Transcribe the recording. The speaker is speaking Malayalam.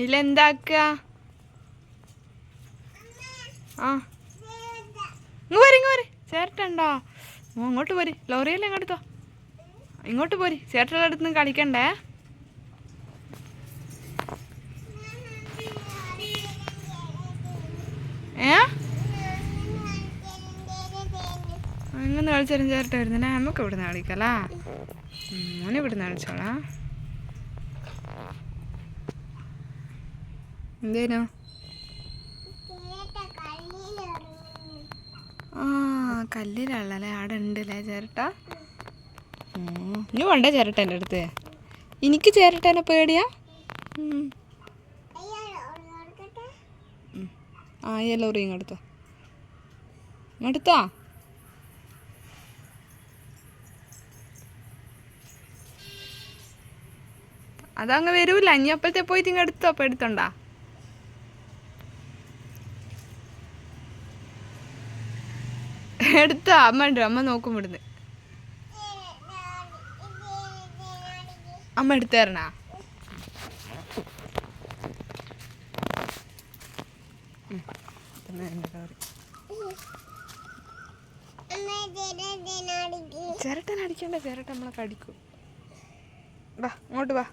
ഇല്ലെന്താക്ക ആ ഇങ്ങ് പോരി ചേട്ടണ്ടോ അങ്ങോട്ട് പോരി ലോറിയല്ലേ ഇങ്ങോട്ടോ ഇങ്ങോട്ട് പോരി ചേട്ടൻ്റെ അടുത്ത് നിന്ന് കളിക്കണ്ടേ അങ്ങനെ കളിച്ചാലും ചേട്ടൻ വരുന്നേ നമുക്ക് ഇവിടുന്ന് കളിക്കലാ മോനെ ഇവിടുന്ന് കളിച്ചോളാം എന്തേനു ആ കല്ലിലല്ലേ അവിടെ ഉണ്ടല്ലേ ചേരട്ട ഇനി വേണ്ടേ ചേരട്ട എൻ്റെ അടുത്ത് എനിക്ക് ചേരട്ടേനെ പേടിയാ ആ ഈ ലോറി ഇങ്ങെടുത്തോ അതങ്ങ് വരൂല ഇനി അപ്പോഴത്തെ പോയിട്ട് ഇങ്ങ് എടുത്തോ അപ്പം എടുത്തോണ്ടാ എടുത്തോ അമ്മ ഉണ്ട് അമ്മ നോക്കും ഇവിടുന്ന് അമ്മ എടുത്തു തരണ ചേരട്ടൻ അടിക്കണ്ട ചേരട്ടൻ നമ്മളെ കടിക്കും വാ ഇങ്ങോട്ട് വാ